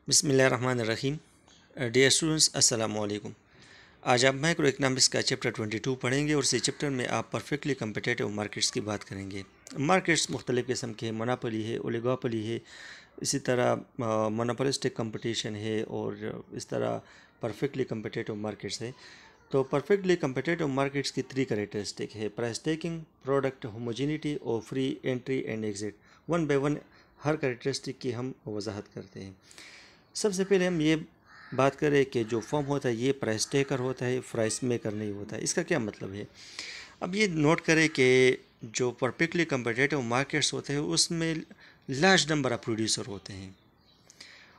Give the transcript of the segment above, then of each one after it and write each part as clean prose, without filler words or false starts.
बिस्मिल्लाहिर्रहमानिर्रहीम। Dear students, अस्सलाम वालेकुम। आज आप माइक्रो इकनॉमिक्स का चैप्टर 22 पढ़ेंगे और इसी चैप्टर में आप परफेक्टली कम्पिटिटिव मार्केट्स की बात करेंगे। मार्केट्स मुख्तलिफ़ किस्म के हैं, मोनोपोली है, ओलिगोपोली है, इसी तरह मोनोपोलिस्टिक कंपटीशन है और इस तरह परफेक्टली कम्पिटिटिव मार्केट्स है। तो परफेक्टली कम्पिटिटिव मार्केट्स की 3 कैरेक्टरिस्टिक है: प्राइस टेकिंग, प्रोडक्ट होमोजेनिटी और free entry and exit. One by one her characteristic की हम वजाहत करते हैं। सबसे पहले हम ये बात करें कि जो फर्म होता है ये प्राइस टेकर होता है, प्राइस मेकर नहीं होता है। इसका क्या मतलब है? अब ये नोट करें कि जो परफेक्टली कम्पिटिटिव मार्केट्स होते हैं उसमें लार्ज नंबर ऑफ प्रोड्यूसर होते हैं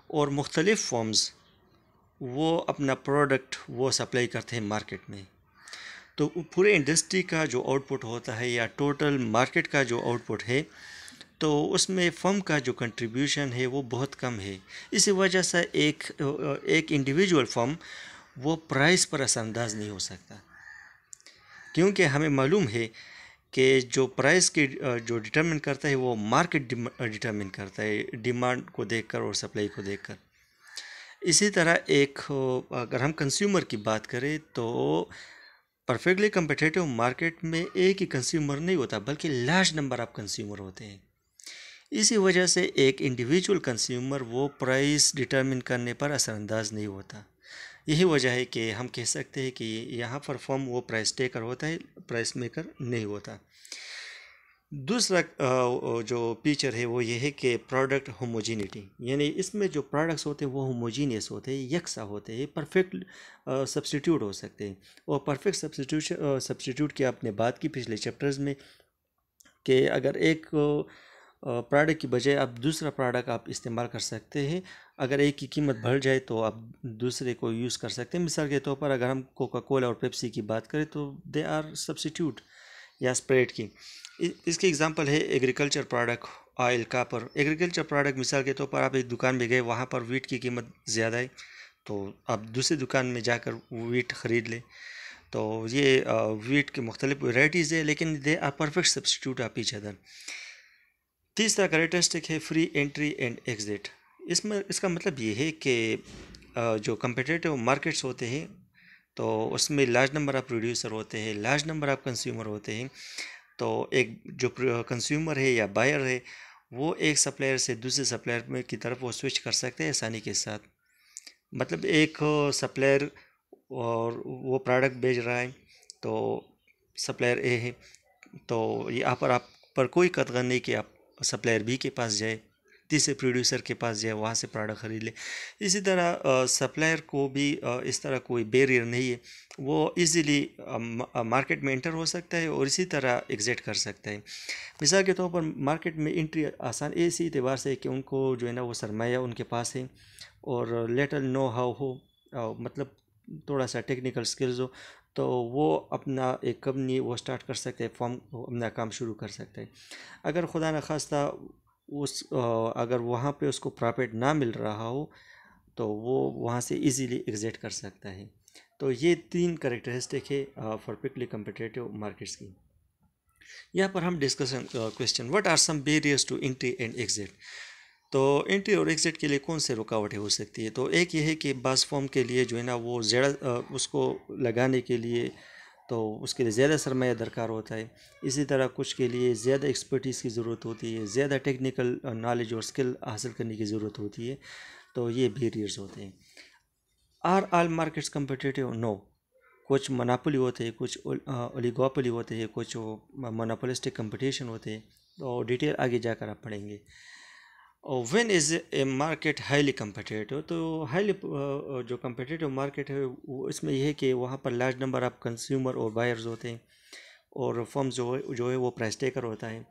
और मुख्तलिफ़ फर्म्स वो अपना प्रोडक्ट वो सप्लाई करते हैं मार्केट में। तो पूरे इंडस्ट्री का जो आउटपुट होता है या टोटल मार्केट का जो आउटपुट है, तो उसमें फर्म का जो कंट्रीब्यूशन है वो बहुत कम है। इसी वजह से एक इंडिविजुअल फर्म वो प्राइस पर असरअंदाज नहीं हो सकता, क्योंकि हमें मालूम है कि जो प्राइस की जो डिटरमिन करता है वो मार्केट डिटरमिन करता है, डिमांड को देखकर और सप्लाई को देखकर। इसी तरह अगर हम कंज्यूमर की बात करें तो परफेक्टली कम्पिटिटिव मार्केट में एक ही कंज्यूमर नहीं होता बल्कि लार्ज नंबर ऑफ कंज्यूमर होते हैं। इसी वजह से एक इंडिविजुअल कंज्यूमर वो प्राइस डिटरमिन करने पर असरअंदाज नहीं होता। यही वजह है कि हम कह सकते हैं कि यहाँ पर फर्म वो प्राइस टेकर होता है, प्राइस मेकर नहीं होता। दूसरा जो फीचर है वो ये है कि प्रोडक्ट होमोजीनिटी, यानी इसमें जो प्रोडक्ट्स होते हैं वो होमोजीनियस होते हैं, यकसा होते हैं, परफेक्ट सब्स्टिट्यूट हो सकते हैं। और परफेक्ट सब्स्टिट्यूट की आपने बात की पिछले चैप्टर्स में कि अगर एक प्रोडक्ट की बजाय आप दूसरा प्रोडक्ट आप इस्तेमाल कर सकते हैं। अगर एक की कीमत बढ़ जाए तो आप दूसरे को यूज़ कर सकते हैं। मिसाल के तौर पर अगर हम कोका कोला और पेप्सी की बात करें तो दे आर सब्स्टिट्यूट, या स्प्रेड की। इसकी एग्जांपल है agriculture product, oil, copper. Agriculture product मिसाल के तौर पर आप एक दुकान में गए, वहाँ पर वीट की कीमत ज़्यादा है तो आप दूसरी दुकान में जाकर वीट ख़रीद लें। तो ये वीट की मुख्तलिफ वेराइटीज़ है, लेकिन they are perfect substitute of each other. तीसरा कैरेक्टरिस्टिक है फ्री एंट्री एंड एग्जिट। इसमें इसका मतलब ये है कि जो कम्पिटिटिव मार्केट्स होते हैं तो उसमें लार्ज नंबर ऑफ़ प्रोड्यूसर होते हैं, लार्ज नंबर ऑफ़ कंज्यूमर होते हैं। तो एक जो कंज्यूमर है या बायर है वो एक सप्लायर से दूसरे सप्लायर में की तरफ वो स्विच कर सकते हैं आसानी के साथ। मतलब एक सप्लायर और वो प्रोडक्ट बेच रहा है तो सप्लायर ए है, तो यहाँ पर आप पर कोई कतगन नहीं कि आप सप्लायर बी के पास जाए, तीसरे प्रोड्यूसर के पास जाए, वहाँ से प्रोडक्ट ख़रीद ले। इसी तरह सप्लायर को भी इस तरह कोई बैरियर नहीं है, वो इजीली मार्केट में एंटर हो सकता है और इसी तरह एग्जिट कर सकता है। मिसाल के तौर पर मार्केट में एंट्री आसान इसी एतबार से कि उनको जो है ना वो सरमाया उनके पास है और लेटल नो हाउ हो, मतलब थोड़ा सा टेक्निकल स्किल्स हो, तो वो अपना एक कंपनी वो स्टार्ट कर सकते हैं, फॉर्म अपना काम शुरू कर सकते हैं। अगर खुदा न खास्ता अगर वहाँ पे उसको प्रॉफिट ना मिल रहा हो तो वो वहाँ से इजीली एग्जिट कर सकता है। तो ये 3 कैरेक्टरिस्टिक है परफेक्टली कम्पिटिटिव मार्केट्स की। यहाँ पर हम discussion question, what are some barriers to entry and exit. तो एंट्री और एग्जिट के लिए कौन से रुकावटें हो सकती है? तो एक ये है कि बास फॉर्म के लिए जो है ना वो ज़्यादा उसको लगाने के लिए तो उसके लिए ज़्यादा सरमाया दरकार होता है। इसी तरह कुछ के लिए ज़्यादा एक्सपर्टीज़ की ज़रूरत होती है, ज़्यादा टेक्निकल नॉलेज और स्किल हासिल करने की ज़रूरत होती है। तो ये बैरियर्स होते हैं। Are all markets competitive? No. कुछ मोनोपोली होते हैं, कुछ ओलिगोपोली होते हैं, कुछ मोनोपोलिस्टिक कंपटीशन होते हैं। तो डिटेल आगे जाकर आप पढ़ेंगे। और when is a market highly competitive? तो हाईली जो कम्पिटिटिव मार्केट है वो इसमें यह है कि वहाँ पर लार्ज नंबर ऑफ कंज्यूमर और बायर्स होते हैं और फर्म जो है वो प्राइस टेकर होता है।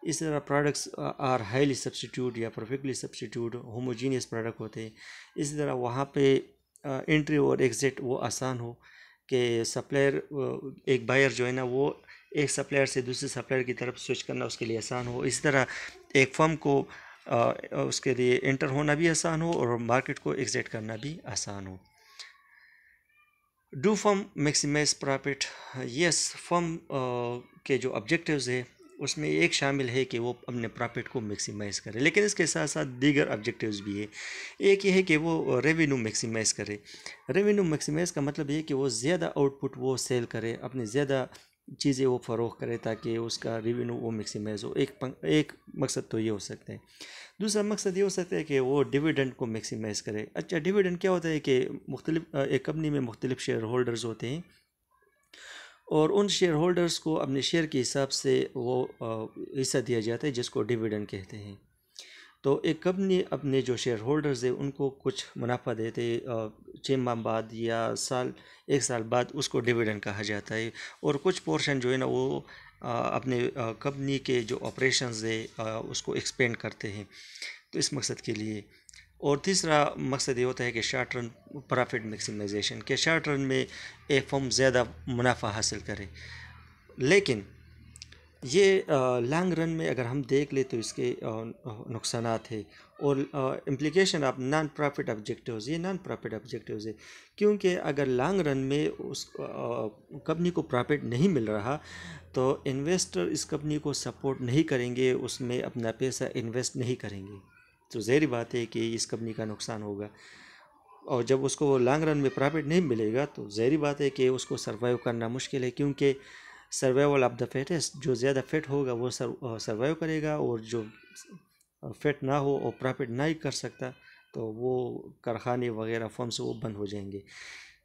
इस तरह प्रोडक्ट्स आर हाईली सब्स्टिट्यूट या परफेक्टली सब्स्टिट्यूट होमोजीनियस प्रोडक्ट होते हैं। इसी तरह वहाँ पे एंट्री और एग्जिट वो आसान हो कि सप्लायर एक बायर जो है ना वो एक सप्लायर से दूसरे सप्लायर की तरफ स्विच करना उसके लिए आसान हो। इसी तरह एक फर्म को उसके लिए एंटर होना भी आसान हो और मार्केट को एग्जिट करना भी आसान हो। Do firm maximise profit? Yes, firm के जो ऑब्जेक्टिव्स है उसमें एक शामिल है कि वो अपने प्रॉफिट को मैक्सिमाइज़ करे, लेकिन इसके साथ साथ दीगर ऑब्जेक्टिव्स भी है। एक ये है कि वो रेवेन्यू मैक्सिमाइज़ करे। रेवेन्यू मैक्सिमाइज़ का मतलब ये है कि वो ज़्यादा आउटपुट वो सेल करे, अपनी ज़्यादा चीज़ें वो फ़रोख्त करे ताकि उसका रेवेन्यू वो मैक्सिमाइज़ हो। एक मकसद तो ये हो सकता है। दूसरा मकसद ये हो सकता है कि वो डिविडेंड को मैक्सिमाइज़ करे। अच्छा, डिविडेंड क्या होता है कि एक कंपनी में मुख्तलिफ शेयर होल्डर्स होते हैं और उन शेयर होल्डर्स को अपने शेयर के हिसाब से वो हिस्सा दिया जाता है जिसको डिविडेंड कहते हैं। तो एक कंपनी अपने जो शेयर होल्डर्स है उनको कुछ मुनाफा देते 6 माह बाद या एक साल बाद, उसको डिविडेंड कहा जाता है। और कुछ पोर्शन जो है ना वो अपने कंपनी के जो ऑपरेशंस है उसको एक्सपेंड करते हैं, तो इस मकसद के लिए। और तीसरा मकसद ये होता है कि शार्ट रन प्रॉफिट मैक्सिमाइजेशन, के शार्ट रन में एक फर्म ज़्यादा मुनाफा हासिल करे। लेकिन ये लॉन्ग रन में अगर हम देख ले तो इसके नुकसानात है और implication of non profit objectives, ये नॉन प्रॉफिट ऑब्जेक्टिव्स है। क्योंकि अगर लॉन्ग रन में उस कंपनी को प्रॉफिट नहीं मिल रहा तो इन्वेस्टर इस कंपनी को सपोर्ट नहीं करेंगे, उसमें अपना पैसा इन्वेस्ट नहीं करेंगे, तो ज़ाहिर बात है कि इस कंपनी का नुकसान होगा। और जब उसको लॉन्ग रन में प्रॉफिट नहीं मिलेगा तो ज़ाहिर बात है कि उसको सर्वाइव करना मुश्किल है, क्योंकि सर्वाइवल ऑफ द फिटेस्ट, जो ज़्यादा फिट होगा वो सर्वाइव करेगा, और जो फिट ना हो और प्रॉफिट ना ही कर सकता तो वो कारखाने वगैरह फर्म से वो बंद हो जाएंगे।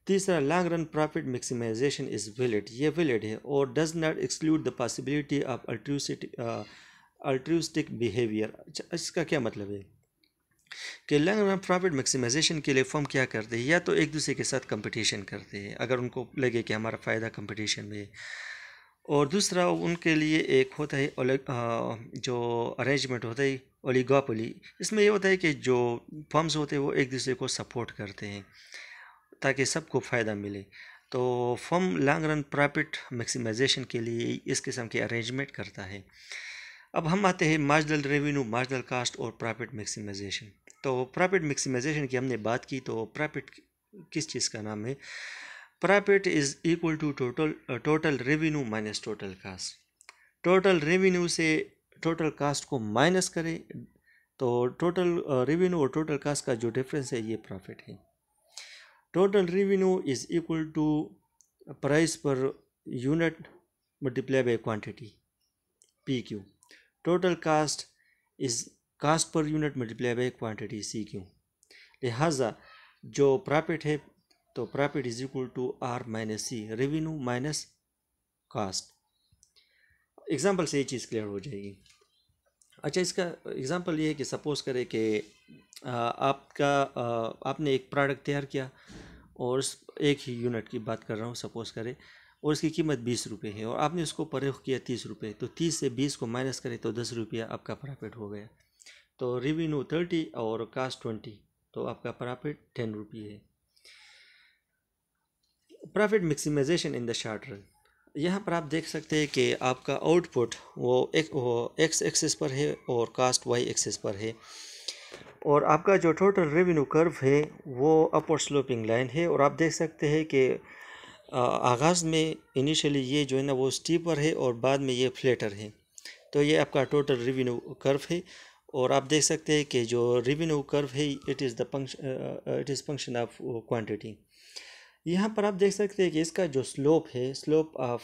तीसरा, long run profit maximization is valid, ये वैलिड है और does not exclude the possibility of altruistic behaviour. इसका क्या मतलब है कि लॉन्ग रन प्रॉफिट मैक्सिमाइजेशन के लिए फर्म क्या करते हैं, या तो एक दूसरे के साथ कंपटीशन करते हैं अगर उनको लगे कि हमारा फ़ायदा कंपटीशन में है, और दूसरा उनके लिए एक होता है जो अरेंजमेंट होता है ओलिगोपोली। इसमें ये होता है कि जो फर्म्स होते हैं वो एक दूसरे को सपोर्ट करते हैं ताकि सबको फ़ायदा मिले। तो firm long run profit maximisation के लिए इस किस्म के अरेंजमेंट करता है। अब हम आते हैं मार्जिनल रेवेन्यू, मार्जिनल कास्ट और प्रॉफिट मैक्सिमाइजेशन। तो प्रॉफिट मैक्सिमाइजेशन की हमने बात की, तो प्रॉफिट किस चीज़ का नाम है? Profit is equal to total revenue minus total cost. Total revenue से टोटल कास्ट को माइनस करें तो टोटल रेवेन्यू और टोटल कास्ट का जो डिफरेंस है ये प्रॉफिट है। Total revenue is equal to price per unit multiply by quantity, PQ। Total cost is cost per unit multiply by quantity, CQ। लिहाजा जो प्रॉफिट है तो profit is equal to R minus C, revenue minus cast. Example से ये चीज़ clear हो जाएगी। अच्छा, इसका एग्जांपल ये है कि सपोज़ करें कि आपने एक प्रोडक्ट तैयार किया और एक ही यूनिट की बात कर रहा हूँ सपोज़ करें, और उसकी कीमत 20 रुपये है और आपने उसको फरोख्त किया 30 रुपये, तो 30 से 20 को माइनस करें तो 10 रुपया आपका प्रॉफिट हो गया। तो रेवेन्यू 30 और कास्ट 20, तो आपका प्रॉफिट 10 रुपये है। Profit maximisation in the short run, यहाँ पर आप देख सकते हैं कि आपका आउटपुट वो एक्स एक्सिस पर है और कास्ट वाई एक्सिस पर है, और आपका जो टोटल रेवेन्यू कर्व है वो अपवर्ड स्लोपिंग लाइन है। और आप देख सकते हैं कि आगाज़ में इनिशियली ये जो है ना वो स्टीपर है और बाद में ये फ्लैटर है। तो ये आपका टोटल रेवेन्यू कर्व है, और आप देख सकते हैं कि जो रेवेन्यू कर्व है it is function of quantity. यहाँ पर आप देख सकते हैं कि इसका जो स्लोप है, slope of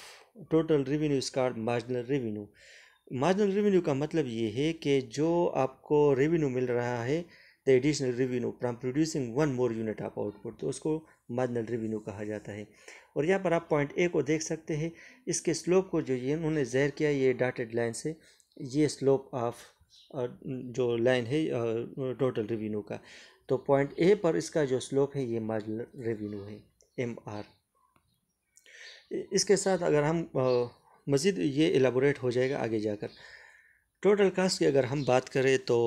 total revenue is called marginal revenue. Marginal revenue का मतलब ये है कि जो आपको रेवेन्यू मिल रहा है the additional revenue from producing one more unit of output, तो उसको मार्जिनल रेवेन्यू कहा जाता है। और यहाँ पर आप पॉइंट ए को देख सकते हैं, इसके स्लोप को जो ये उन्होंने ज़ाहिर किया ये डॉटेड लाइन से, ये स्लोप ऑफ जो लाइन है टोटल रेवेन्यू का। तो पॉइंट ए पर इसका जो स्लोप है ये मार्जिनल रेवेन्यू है, MR। इसके साथ अगर हम मज़ीद ये एलाबोरेट हो जाएगा आगे जाकर। टोटल कास्ट की अगर हम बात करें तो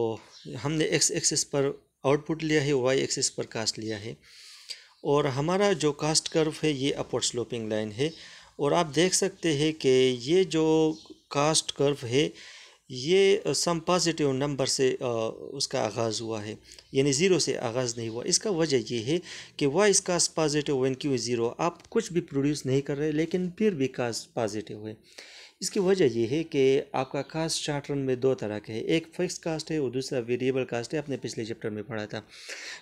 हमने एक्स एक्सिस पर आउटपुट लिया है, वाई एक्सिस पर कास्ट लिया है, और हमारा जो कास्ट कर्व है ये अपवर्ड स्लोपिंग लाइन है। और आप देख सकते हैं कि ये जो कास्ट कर्व है ये सम पॉजिटिव नंबर से उसका आगाज़ हुआ है, यानी ज़ीरो से आगाज़ नहीं हुआ। इसका वजह ये है कि why is cost positive when Q zero, आप कुछ भी प्रोड्यूस नहीं कर रहे लेकिन फिर भी कास्ट पॉजिटिव है। इसकी वजह ये है कि आपका कास्ट चार्ट रन में दो तरह के है, एक फिक्स कास्ट है और दूसरा वेरिएबल कास्ट है। आपने पिछले चैप्टर में पढ़ा था।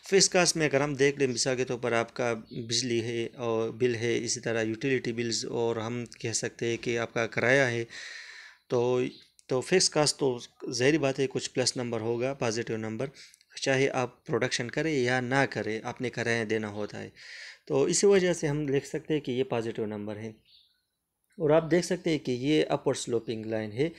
फिक्स कास्ट में अगर हम देख लें, मिसाल के तौर पर आपका बिजली है और बिल है, इसी तरह यूटिलिटी बिल्स, और हम कह सकते हैं कि आपका किराया है। तो फिक्स कास्ट तो ज़ाहिर बात है कुछ प्लस नंबर होगा, पॉजिटिव नंबर, चाहे आप प्रोडक्शन करें या ना करें, आपने किराया देना होता है। तो इसी वजह से हम देख सकते हैं कि ये पॉजिटिव नंबर है। और आप देख सकते हैं कि ये अपवर्ड स्लोपिंग लाइन है।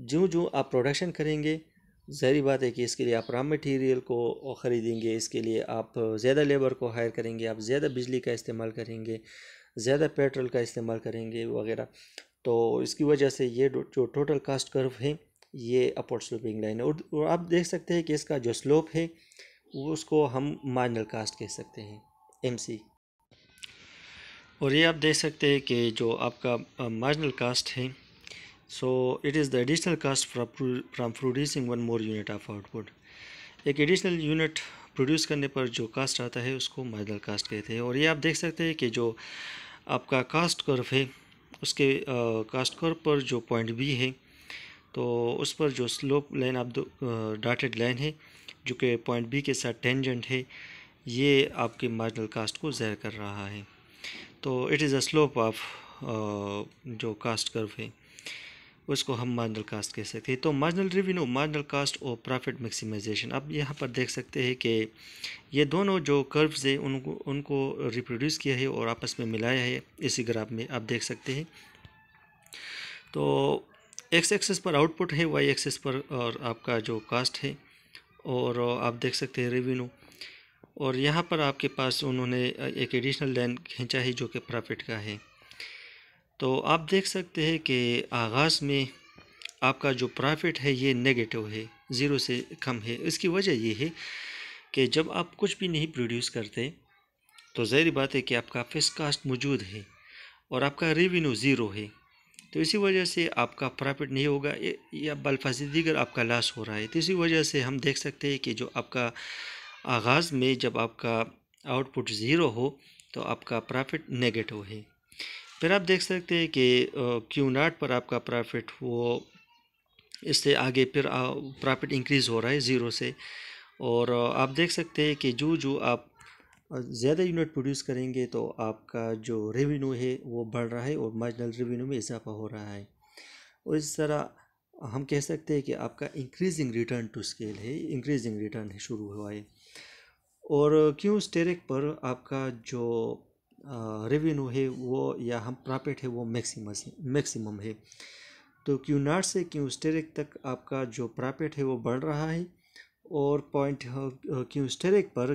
जो जो आप प्रोडक्शन करेंगे, ज़ाहिर बात है कि इसके लिए आप रॉ मटेरियल को ख़रीदेंगे, इसके लिए आप ज़्यादा लेबर को हायर करेंगे, आप ज़्यादा बिजली का इस्तेमाल करेंगे, ज़्यादा पेट्रोल का इस्तेमाल करेंगे वगैरह। तो इसकी वजह से ये जो टोटल कास्ट कर्व है ये अपवर्ड स्लोपिंग लाइन है। और आप देख सकते हैं कि इसका जो स्लोप है वो उसको हम मार्जिनल कास्ट कह सकते हैं, MC। और ये आप देख सकते हैं कि जो आपका मार्जिनल कास्ट है, so it is the additional cost from producing one more unit of output. एक एडिशनल यूनिट प्रोड्यूस करने पर जो कास्ट आता है उसको मार्जिनल कास्ट कहते हैं। और ये आप देख सकते हैं कि जो आपका कास्ट कर्व है उसके कास्ट कर्व पर जो पॉइंट B है, तो उस पर जो स्लोप लाइन आप डॉटेड लाइन है जो कि पॉइंट B के साथ टेंजेंट है, ये आपके मार्जिनल कास्ट को ज़ाहिर कर रहा है। तो it is a slope of जो कास्ट कर्व है उसको हम मार्जिनल कास्ट कह सकते हैं। तो मार्जिनल रेवेन्यू, मार्जिनल कास्ट और प्रॉफिट मैक्सिमाइजेशन, अब यहाँ पर देख सकते हैं कि ये दोनों जो कर्व्स हैं उनको रिप्रोड्यूस किया है और आपस में मिलाया है, इसी ग्राफ में आप देख सकते हैं। तो एक्स एक्सिस पर आउटपुट है, वाई एक्सिस पर और आपका जो कास्ट है, और आप देख सकते हैं रेवेन्यू। और यहाँ पर आपके पास उन्होंने एक एडिशनल लाइन खींचा है जो कि प्रॉफिट का है। तो आप देख सकते हैं कि आगाज़ में आपका जो प्रॉफिट है ये नेगेटिव है, ज़ीरो से कम है। इसकी वजह ये है कि जब आप कुछ भी नहीं प्रोड्यूस करते तो ज़ाहिर बात है कि आपका फिक्स कास्ट मौजूद है और आपका रेवेन्यू ज़ीरो है। तो इसी वजह से आपका प्रॉफिट नहीं होगा या बल्फाज़ दीगर आपका लॉस हो रहा है। तो इसी वजह से हम देख सकते हैं कि जो आपका आगाज़ में जब आपका आउटपुट ज़ीरो हो तो आपका प्रॉफिट नेगेटिव है। फिर आप देख सकते हैं कि Q0 पर आपका प्रॉफिट वो इससे आगे फिर प्रॉफिट इंक्रीज़ हो रहा है ज़ीरो से। और आप देख सकते हैं कि जो जो आप ज़्यादा यूनिट प्रोड्यूस करेंगे तो आपका जो रेवेन्यू है वो बढ़ रहा है और मार्जिनल रेवेन्यू में इजाफा हो रहा है। और इस तरह हम कह सकते हैं कि आपका इंक्रीजिंग रिटर्न टू स्केल है, इंक्रीजिंग रिटर्न है शुरू हुआ है। और क्यों स्टेरिक पर आपका जो रेवेन्यू है वो या हम प्रॉफिट है वो मैक्सिमम है। तो Q0 से Q स्टेरिक तक आपका जो प्रॉफिट है वो बढ़ रहा है और पॉइंट Q स्टेरिक पर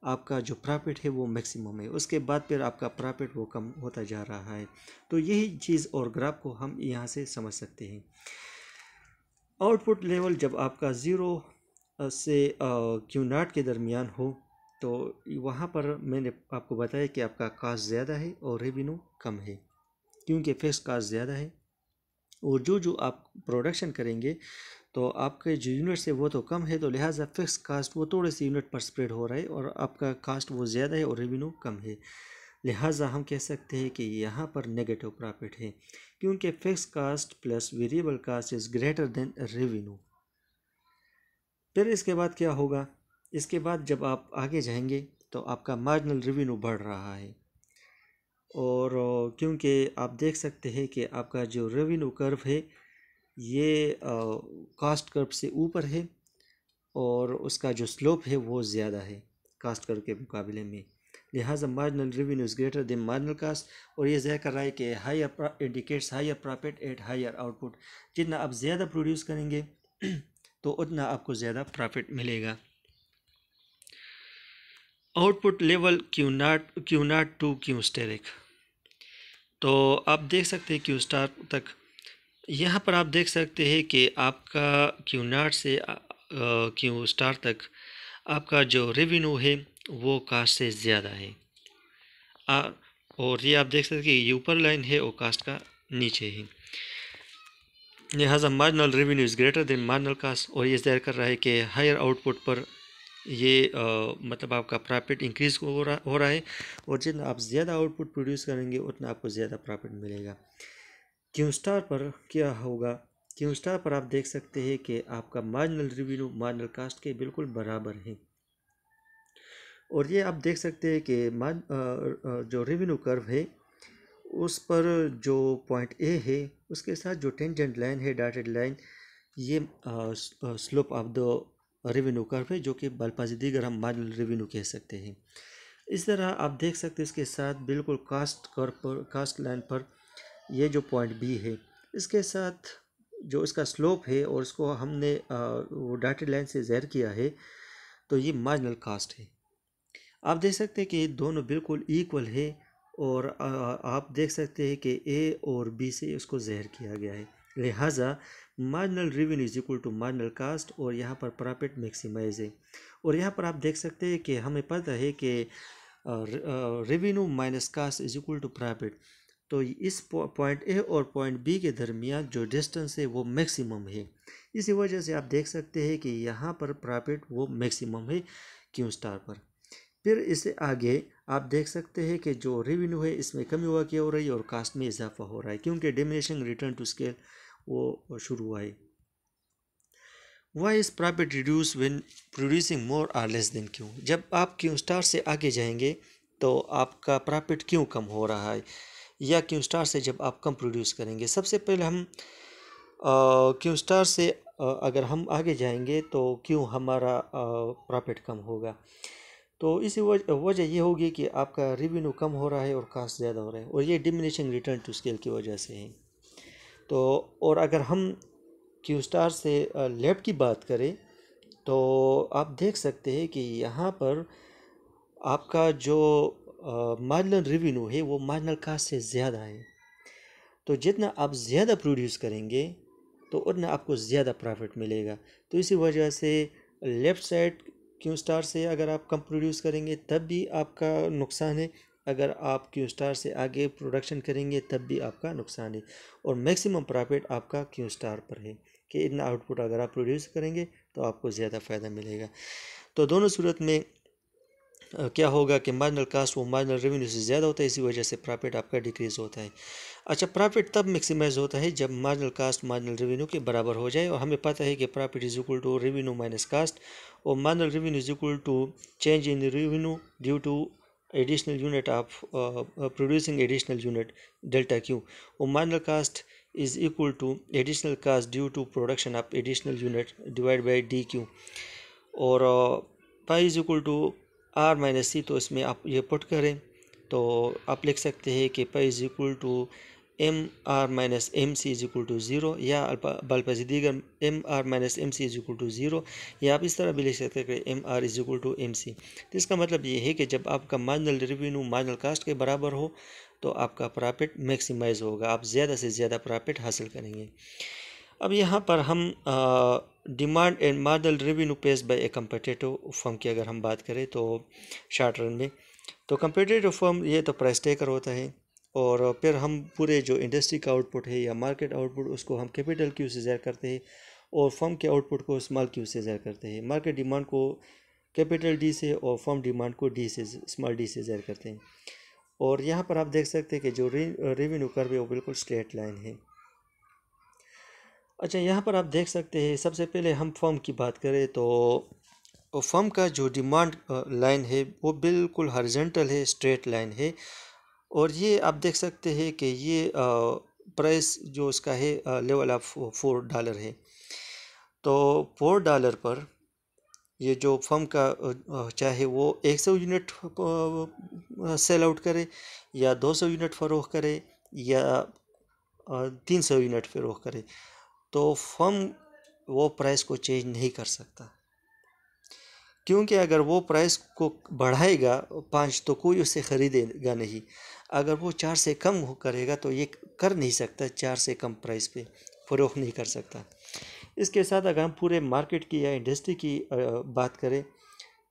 आपका जो प्रॉफिट है वो मैक्सिमम है। उसके बाद फिर आपका प्रॉफिट वो कम होता जा रहा है। तो यही चीज़ और ग्राफ को हम यहाँ से समझ सकते हैं। आउटपुट लेवल जब आपका ज़ीरो से Q0 के दरमियान हो तो वहाँ पर मैंने आपको बताया कि आपका कास्ट ज़्यादा है और रेवेन्यू कम है, क्योंकि फिक्स कास्ट ज़्यादा है। और जो जो आप प्रोडक्शन करेंगे तो आपके जो यूनिट्स है वो तो कम है, तो लिहाजा फिक्स कास्ट वो थोड़े से यूनिट पर स्प्रेड हो रहा है और आपका कास्ट वो ज़्यादा है और रेवेन्यू कम है। लिहाजा हम कह सकते हैं कि यहाँ पर नेगेटिव प्रॉफिट है, क्योंकि fix cost plus variable cost is greater than revenue. फिर इसके बाद क्या होगा? इसके बाद जब आप आगे जाएंगे तो आपका मार्जिनल रेवेन्यू बढ़ रहा है। और क्योंकि आप देख सकते हैं कि आपका जो रेवेन्यू कर्व है ये कास्ट कर्व से ऊपर है और उसका जो स्लोप है वो ज़्यादा है कास्ट कर्व के मुकाबले में। लिहाजा marginal revenue is greater than marginal cost. और ये ज़ाहिर कर रहा है कि higher indicates higher profit at higher output. जितना आप ज़्यादा प्रोड्यूस करेंगे तो उतना आपको ज़्यादा प्रॉफिट मिलेगा। Output level Q0 to Q asterisk. तो आप देख सकते हैं Q स्टार तक, यहाँ पर आप देख सकते हैं कि आपका Q0 से Q स्टार तक आपका जो रेवेन्यू है वो कास्ट से ज़्यादा है। और ये आप देख सकते हैं कि ये ऊपर लाइन है और कास्ट का नीचे है। लिहाजा marginal revenue is greater than marginal cost. और ये ज़ाहिर कर रहा है कि हायर आउटपुट पर ये मतलब आपका प्रॉफिट इंक्रीज़ हो रहा है और जितना आप ज़्यादा आउटपुट प्रोड्यूस करेंगे उतना आपको ज़्यादा प्रॉफिट मिलेगा। क्यू स्टार पर क्या होगा? क्यू स्टार पर आप देख सकते हैं कि आपका मार्जिनल रेवेन्यू मार्जिनल कास्ट के बिल्कुल बराबर है। और ये आप देख सकते हैं कि जो रेवेन्यू कर्व है उस पर जो पॉइंट ए है उसके साथ जो टेंजेंट लाइन है, डॉटेड लाइन, ये slope of the revenue curve है, जो कि बलपाजी दीगर हम मार्जिनल रेवेन्यू कह सकते हैं। इस तरह आप देख सकते हैं इसके साथ बिल्कुल कास्ट कर्व पर, कास्ट लाइन पर ये जो पॉइंट बी है इसके साथ जो इसका स्लोप है और इसको हमने वो डॉटेड लाइन से ज़ाहिर किया है, तो ये मार्जिनल कास्ट है। आप देख सकते हैं कि ये दोनों बिल्कुल इक्वल है और आप देख सकते हैं कि ए और बी से उसको ज़ाहिर किया गया है। लिहाजा marginal revenue is equal to marginal cost और यहाँ पर प्रॉफिट मैक्सिमाइज है। और यहाँ पर आप देख सकते हैं कि हमें पता है कि revenue minus cost is equal to profit. तो इस पॉइंट ए और पॉइंट बी के दरमियान जो डिस्टेंस है वो मैक्सिमम है। इसी वजह से आप देख सकते हैं कि यहाँ पर प्रॉफिट वो मैक्सिमम है क्यू स्टार पर। फिर इससे आगे आप देख सकते हैं कि जो रेवेन्यू है इसमें कमी वाक़ई हो रही है और कास्ट में इजाफा हो रहा है, क्योंकि डिमिनिशिंग रिटर्न टू स्केल वो शुरू हुआ है। Why is profit reduce when producing more or less than Q? जब आप क्यू स्टार से आगे जाएंगे तो आपका प्रॉफिट क्यों कम हो रहा है, या क्यू स्टार से जब आप कम प्रोड्यूस करेंगे? सबसे पहले हम क्यू स्टार से अगर हम आगे जाएंगे तो क्यों हमारा प्रॉफिट कम होगा? तो इसी वजह ये होगी कि आपका रेवेन्यू कम हो रहा है और कास्ट ज़्यादा हो रहा है, और ये डिमिनिशिंग रिटर्न टू स्केल की वजह से है। तो और अगर हम क्यू स्टार से लेफ्ट की बात करें तो आप देख सकते हैं कि यहाँ पर आपका जो मार्जिनल रेवेन्यू है वो मार्जिनल कास्ट से ज़्यादा है। तो जितना आप ज़्यादा प्रोड्यूस करेंगे तो उतना आपको ज़्यादा प्रॉफिट मिलेगा। तो इसी वजह से लेफ़्ट साइड क्यू स्टार से अगर आप कम प्रोड्यूस करेंगे तब भी आपका नुकसान है, अगर आप क्यू स्टार से आगे प्रोडक्शन करेंगे तब भी आपका नुकसान है। और मैक्सिमम प्रॉफिट आपका क्यू स्टार पर है कि इतना आउटपुट अगर आप प्रोड्यूस करेंगे तो आपको ज़्यादा फ़ायदा मिलेगा। तो दोनों सूरत में क्या होगा कि मार्जिनल कास्ट वो मार्जिनल रेवेन्यू से ज़्यादा होता है, इसी वजह से प्रॉफिट आपका डिक्रीज़ होता है। अच्छा, प्रॉफिट तब मैक्सिमाइज होता है जब मार्जिनल कास्ट मार्जिनल रेवेन्यू के बराबर हो जाए, और हमें पता है कि profit is equal to revenue minus cost, और marginal revenue is equal to change in revenue due to additional unit of producing additional unit delta Q, और marginal cost is equal to additional cost due to production of additional unit divide by D Q, और pi is equal to R minus C. तो इसमें आप ये put करें तो आप लिख सकते हैं कि pi is equal to M R minus M C is equal to zero, या बल्पसी दीगर M R minus M C is equal to zero, या आप इस तरह भी लिख सकते हैं कि M R is equal to M C. तो इसका मतलब ये है कि जब आपका मार्जिनल रेवेन्यू मार्जिनल कास्ट के बराबर हो तो आपका प्रॉफिट मैक्सिमाइज होगा, आप ज़्यादा से ज़्यादा प्रॉफिट हासिल करेंगे। अब यहाँ पर हम demand and marginal revenue pace by a competitive firm की अगर हम बात करें तो शॉर्ट रन में, तो कम्पिटिटिव फर्म ये तो प्राइस टेकर होता है, और फिर हम पूरे जो इंडस्ट्री का आउटपुट है या मार्केट आउटपुट उसको हम कैपिटल क्यू से ज़ाहिर करते हैं, और फर्म के आउटपुट को स्मॉल क्यू से ज़ाहिर करते हैं। मार्केट डिमांड को कैपिटल डी से और फर्म डिमांड को डी से स्मॉल डी से ज़ाहिर करते हैं। और यहाँ पर आप देख सकते हैं कि जो रेवेन्यू कर्व है वो बिल्कुल स्ट्रेट लाइन है। अच्छा, यहाँ पर आप देख सकते हैं सबसे पहले हम फर्म की बात करें तो फर्म का जो डिमांड लाइन है वो बिल्कुल हॉरिजॉन्टल है, स्ट्रेट लाइन है, और ये आप देख सकते हैं कि ये प्राइस जो उसका है लेवल ऑफ $4 है। तो $4 पर ये जो फर्म का चाहे वो 100 यूनिट सेल आउट करे या 200 यूनिट फ़रोख्त करे या 300 यूनिट फ़रोख्त करे, तो फर्म वो प्राइस को चेंज नहीं कर सकता, क्योंकि अगर वो प्राइस को बढ़ाएगा 5 तो कोई उसे ख़रीदेगा नहीं, अगर वो 4 से कम करेगा तो ये कर नहीं सकता, 4 से कम प्राइस पे फ़रोख्त नहीं कर सकता। इसके साथ अगर हम पूरे मार्केट की या इंडस्ट्री की बात करें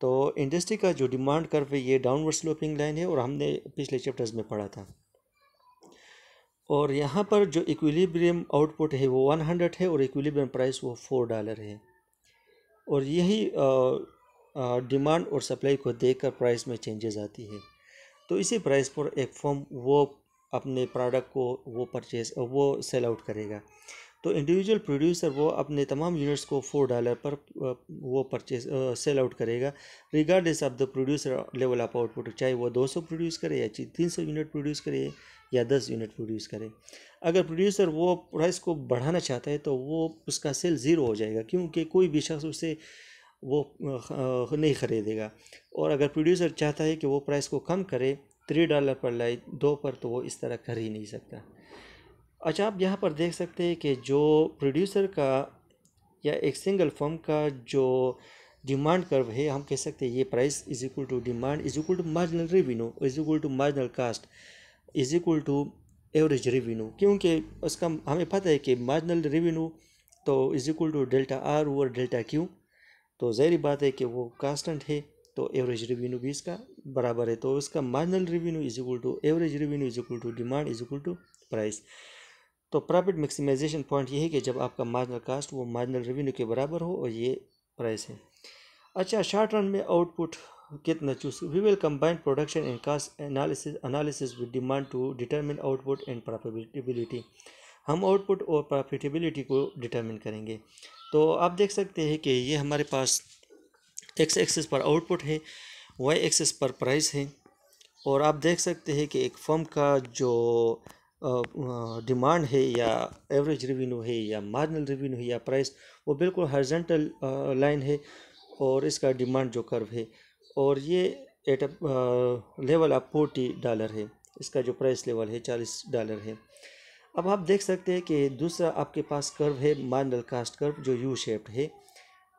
तो इंडस्ट्री का जो डिमांड कर्व है ये डाउनवर्ड स्लोपिंग लाइन है, और हमने पिछले चैप्टर्स में पढ़ा था। और यहाँ पर जो इक्विलिब्रियम आउटपुट है वो 100 है और इक्विलिब्रियम प्राइस वो $4 है, और यही डिमांड और सप्लाई को देखकर प्राइस में चेंजेस आती है। तो इसी प्राइस पर एक फर्म वो अपने प्रोडक्ट को वो सेल आउट करेगा। तो इंडिविजुअल प्रोड्यूसर वो अपने तमाम यूनिट्स को $4 पर वो सेल आउट करेगा, regardless of the producer level of output, चाहे वो 200 प्रोड्यूस करे या 300 यूनिट प्रोड्यूस करे या 10 यूनिट प्रोड्यूस करे। अगर प्रोड्यूसर वो प्राइस को बढ़ाना चाहता है तो वो उसका सेल ज़ीरो हो जाएगा, क्योंकि कोई भी शख्स उसे वो नहीं ख़रीदेगा। और अगर प्रोड्यूसर चाहता है कि वो प्राइस को कम करे, $3 पर लाए 2 पर, तो वो इस तरह कर ही नहीं सकता। अच्छा, आप यहाँ पर देख सकते हैं कि जो प्रोड्यूसर का या एक सिंगल फर्म का जो डिमांड कर्व है, हम कह सकते हैं ये price is equal to demand is equal to marginal revenue is equal to marginal cost is equal to average revenue. क्योंकि उसका हमें पता है कि मार्जिनल रेवेन्यू तो is equal to delta R over delta Q, तो ज़ाहिर बात है कि वो कांस्टेंट है, तो एवरेज रेवेन्यू भी इसका बराबर है। तो इसका marginal revenue is equal to average revenue is equal to demand is equal to price. तो प्रॉफिट मैक्सिमाइजेशन पॉइंट ये है कि जब आपका मार्जिनल कास्ट वो मार्जिनल रेवेन्यू के बराबर हो, और ये प्राइस है। अच्छा, शॉर्ट रन में आउटपुट कितना choose, we will combine production and cost analysis with demand to determine output and profitability. हम आउटपुट और प्रॉफिटेबिलिटी को डिटरमिन करेंगे। तो आप देख सकते हैं कि ये हमारे पास एक्स एक्सिस पर आउटपुट है, वाई एक्सिस पर प्राइस है, और आप देख सकते हैं कि एक फर्म का जो डिमांड है या एवरेज रेवेन्यू है या मार्जिनल रेवेन्यू है या प्राइस, वो बिल्कुल हॉरिजॉन्टल लाइन है, और इसका डिमांड जो कर्व है, और ये एट लेवल ऑफ $40 है, इसका जो प्राइस लेवल है $40 है। अब आप देख सकते हैं कि दूसरा आपके पास कर्व है मार्जिनल कास्ट कर्व, जो यू शेप्ड है,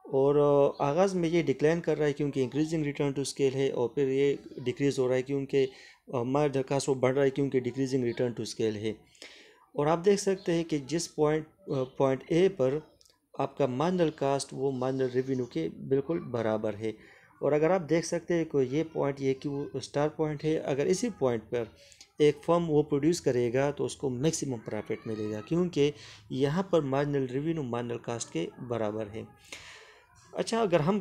और आगाज़ में ये डिक्लाइन कर रहा है क्योंकि इंक्रीजिंग रिटर्न टू स्केल है, और फिर ये डिक्रीज़ हो रहा है क्योंकि मार्जिनल कास्ट वो बढ़ रहा है क्योंकि डिक्रीजिंग रिटर्न टू स्केल है। और आप देख सकते हैं कि जिस पॉइंट ए पर आपका मार्जिनल कास्ट वो मार्जिनल रेवेन्यू के बिल्कुल बराबर है। और अगर आप देख सकते हैं कि ये पॉइंट ये क्यों स्टार पॉइंट है, अगर इसी पॉइंट पर एक फर्म वो प्रोड्यूस करेगा तो उसको मैक्सिमम प्रॉफिट मिलेगा, क्योंकि यहाँ पर मार्जिनल रेवेन्यू मार्जिनल कास्ट के बराबर है। अच्छा, अगर हम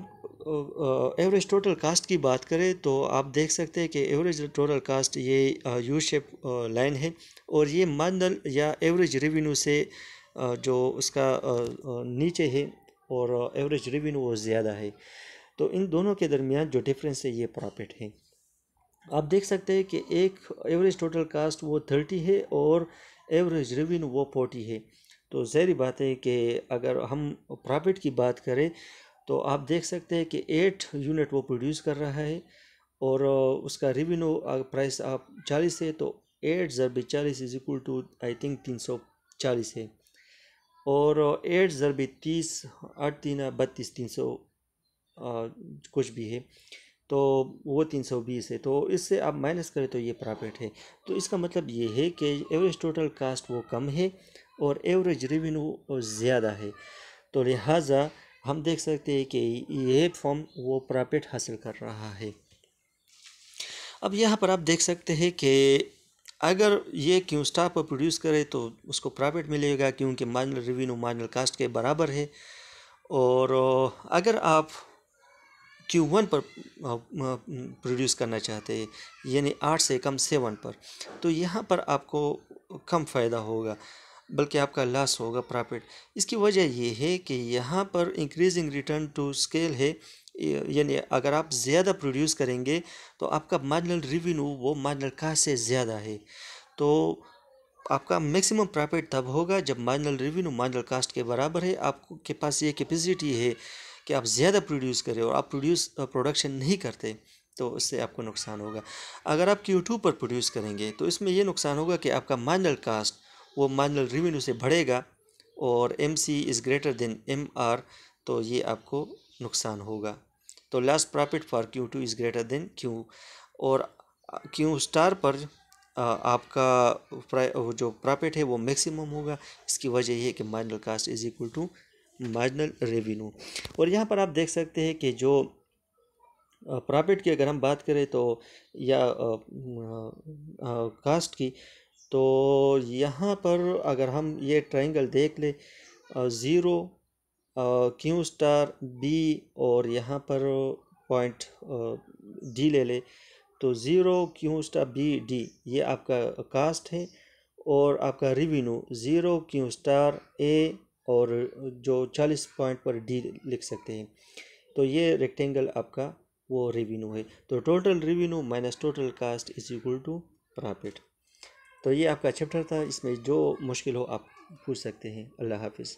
एवरेज टोटल कास्ट की बात करें तो आप देख सकते हैं कि एवरेज टोटल कास्ट ये यू शेप लाइन है, और ये मार्जिनल या एवरेज रेवेन्यू से जो उसका नीचे है, और एवरेज रेवेन्यू वो ज़्यादा है। तो इन दोनों के दरमियान जो डिफरेंस है ये प्रॉफिट है। आप देख सकते हैं कि एक एवरेज टोटल कास्ट वो 30 है और एवरेज रेवेन्यू वो 40 है। तो ज़ाहिर बात है कि अगर हम प्रॉफिट की बात करें तो आप देख सकते हैं कि 8 यूनिट वो प्रोड्यूस कर रहा है, और उसका रेवेन्यू प्राइस आप 40 है, तो 8 ज़रबी 40 is equal to I think 340 है, और 8 ज़रबी 30 8 3 32 300 कुछ भी है, तो वो 320 है। तो इससे आप माइनस करें तो ये प्रॉफिट है। तो इसका मतलब ये है कि एवरेज टोटल कास्ट वो कम है और एवरेज रेवेन्यू ज़्यादा है, तो लिहाजा हम देख सकते हैं कि ये फर्म वो प्रॉफिट हासिल कर रहा है। अब यहाँ पर आप देख सकते हैं कि अगर ये क्यू स्टार पर प्रोड्यूस करे तो उसको प्रॉफिट मिलेगा, क्योंकि मार्जिनल रेवेन्यू मार्जिनल कास्ट के बराबर है। और अगर आप Q1 पर प्रोड्यूस करना चाहते हैं, यानी 8 से कम 7 पर, तो यहाँ पर आपको कम फ़ायदा होगा, बल्कि आपका लॉस होगा प्रॉफिट। इसकी वजह ये है कि यहाँ पर इंक्रीजिंग रिटर्न टू स्केल है, यानी अगर आप ज़्यादा प्रोड्यूस करेंगे तो आपका मार्जिनल रेवेन्यू वो मार्जिनल कास्ट से ज़्यादा है। तो आपका मैक्सिमम प्रॉफिट तब होगा जब मार्जिनल रेवेन्यू मार्जिनल कास्ट के बराबर है। आपके पास ये कैपेसिटी है कि आप ज़्यादा प्रोड्यूस करें और आप प्रोडक्शन नहीं करते, तो उससे आपको नुकसान होगा। अगर आप Q2 पर प्रोड्यूस करेंगे तो इसमें यह नुकसान होगा कि आपका मार्जिनल कास्ट वो मार्जिनल रेवेन्यू से बढ़ेगा, और MC is greater then MR, तो ये आपको नुकसान होगा। तो last profit for Q2 is greater then Q, और Q स्टार पर आपका जो प्रॉफिट है वो मैक्सिमम होगा। इसकी वजह ये है कि marginal cost is equal to marginal revenue. और यहाँ पर आप देख सकते हैं कि जो प्रॉफिट की अगर हम बात करें तो या कास्ट की, तो यहाँ पर अगर हम ये ट्रायंगल देख ले, 0 Q स्टार B और यहाँ पर पॉइंट D ले ले, तो 0 क्यू स्टार बी डी ये आपका कास्ट है, और आपका रेवेन्यू 0 क्यू स्टार ए, और जो 40 पॉइंट पर डी लिख सकते हैं। तो ये रेक्टेंगल आपका वो रेवेन्यू है। तो total revenue minus total cost is equal to profit. तो ये आपका चैप्टर था, इसमें जो मुश्किल हो आप पूछ सकते हैं। अल्लाह हाफिज़।